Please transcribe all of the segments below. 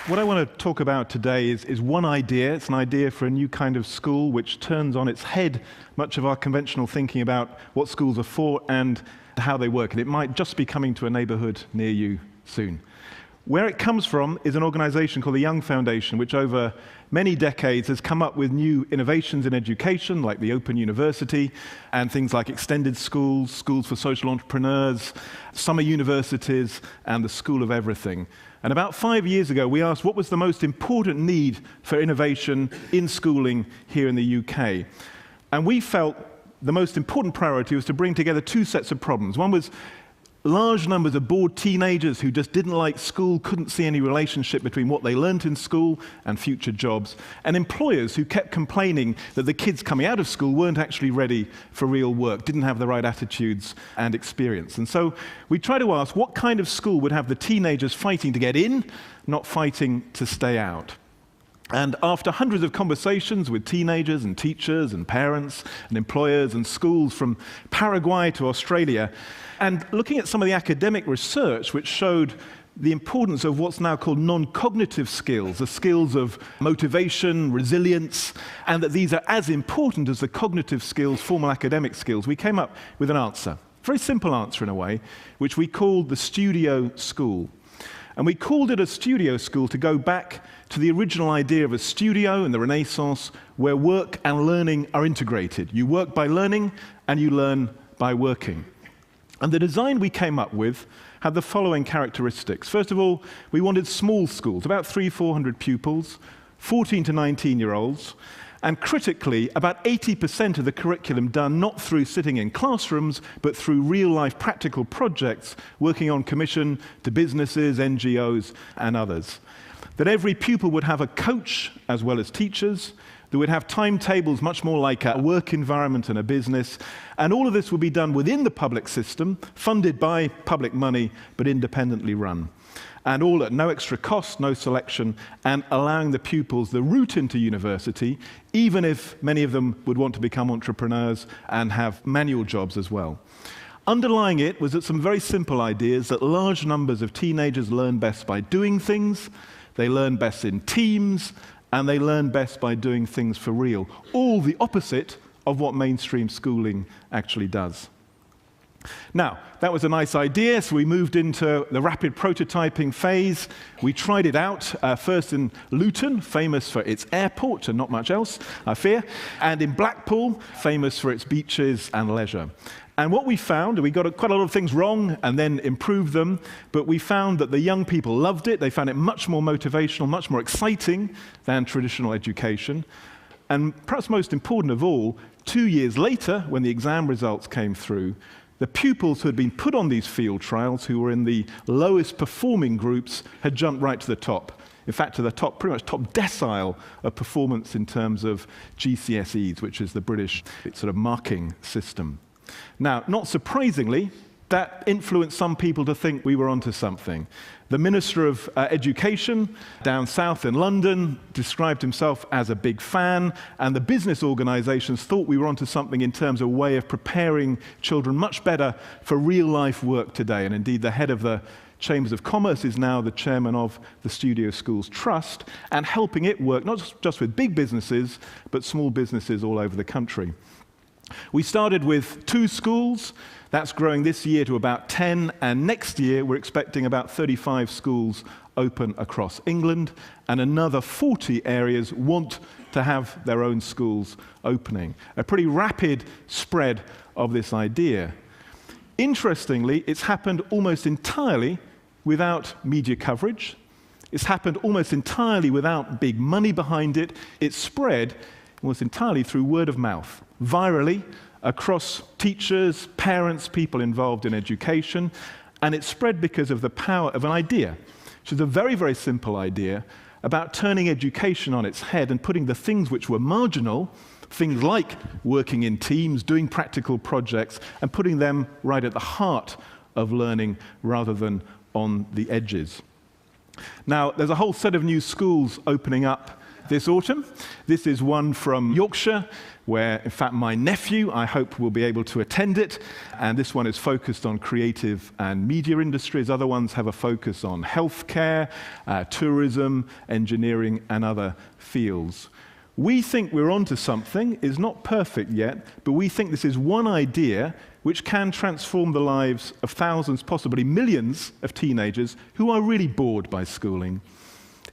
What I want to talk about today is one idea. It's an idea for a new kind of school which turns on its head much of our conventional thinking about what schools are for and how they work. And it might just be coming to a neighborhood near you soon. Where it comes from is an organization called the Young Foundation, which over many decades has come up with new innovations in education, like the Open University, and things like extended schools, schools for social entrepreneurs, summer universities, and the School of Everything. And about 5 years ago, we asked what was the most important need for innovation in schooling here in the UK. And we felt the most important priority was to bring together two sets of problems. One was large numbers of bored teenagers who just didn't like school, couldn't see any relationship between what they learnt in school and future jobs, and employers who kept complaining that the kids coming out of school weren't actually ready for real work, didn't have the right attitudes and experience. And so we try to ask what kind of school would have the teenagers fighting to get in, not fighting to stay out. And after hundreds of conversations with teenagers and teachers and parents and employers and schools from Paraguay to Australia, and looking at some of the academic research which showed the importance of what's now called non-cognitive skills, the skills of motivation, resilience, and that these are as important as the cognitive skills, formal academic skills, we came up with an answer, a very simple answer in a way, which we called the studio school. And we called it a studio school to go back to the original idea of a studio in the Renaissance where work and learning are integrated. You work by learning and you learn by working. And the design we came up with had the following characteristics. First of all, we wanted small schools, about 300-400 pupils, 14 to 19-year-olds, and critically, about 80% of the curriculum done not through sitting in classrooms, but through real-life practical projects working on commission to businesses, NGOs, and others. That every pupil would have a coach as well as teachers, that would have timetables much more like a work environment and a business, and all of this would be done within the public system, funded by public money, but independently run. And all at no extra cost, no selection, and allowing the pupils the route into university, even if many of them would want to become entrepreneurs and have manual jobs as well. Underlying it was that some very simple ideas that large numbers of teenagers learn best by doing things, they learn best in teams, and they learn best by doing things for real. All the opposite of what mainstream schooling actually does. Now, that was a nice idea, so we moved into the rapid prototyping phase. We tried it out, first in Luton, famous for its airport and not much else, I fear, and in Blackpool, famous for its beaches and leisure. And what we found, we got quite a lot of things wrong and then improved them, but we found that the young people loved it. They found it much more motivational, much more exciting than traditional education. And perhaps most important of all, 2 years later, when the exam results came through, the pupils who had been put on these field trials, who were in the lowest performing groups, had jumped right to the top. In fact, to the top, pretty much top decile of performance in terms of GCSEs, which is the British sort of marking system. Now, not surprisingly, that influenced some people to think we were onto something. The Minister of Education down south in London described himself as a big fan, and the business organizations thought we were onto something in terms of a way of preparing children much better for real-life work today. And indeed, the head of the Chambers of Commerce is now the chairman of the Studio Schools Trust, and helping it work not just with big businesses, but small businesses all over the country. We started with 2 schools. That's growing this year to about 10, and next year we're expecting about 35 schools open across England, and another 40 areas want to have their own schools opening. A pretty rapid spread of this idea. Interestingly, it's happened almost entirely without media coverage. It's happened almost entirely without big money behind it. It's spread almost entirely through word of mouth, virally, across teachers, parents, people involved in education, and it spread because of the power of an idea, which is a very, very simple idea about turning education on its head and putting the things which were marginal, things like working in teams, doing practical projects, and putting them right at the heart of learning rather than on the edges. Now, there's a whole set of new schools opening up this autumn. This is one from Yorkshire, where, in fact, my nephew, I hope, will be able to attend it. And this one is focused on creative and media industries. Other ones have a focus on healthcare, tourism, engineering, and other fields. We think we're onto something. It's not perfect yet, but we think this is one idea which can transform the lives of thousands, possibly millions of teenagers who are really bored by schooling.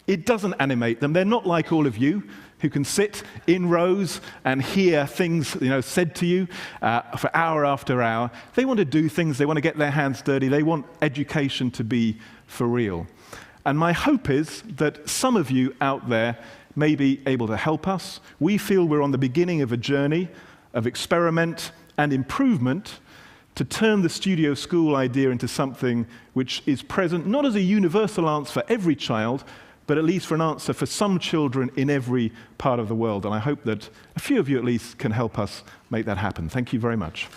It doesn't animate them. They're not like all of you who can sit in rows and hear things, said to you for hour after hour. They want to do things. They want to get their hands dirty. They want education to be for real. And my hope is that some of you out there may be able to help us. We feel we're on the beginning of a journey of experiment and improvement to turn the studio school idea into something which is present not as a universal answer for every child, but at least for an answer for some children in every part of the world. And I hope that a few of you at least can help us make that happen. Thank you very much.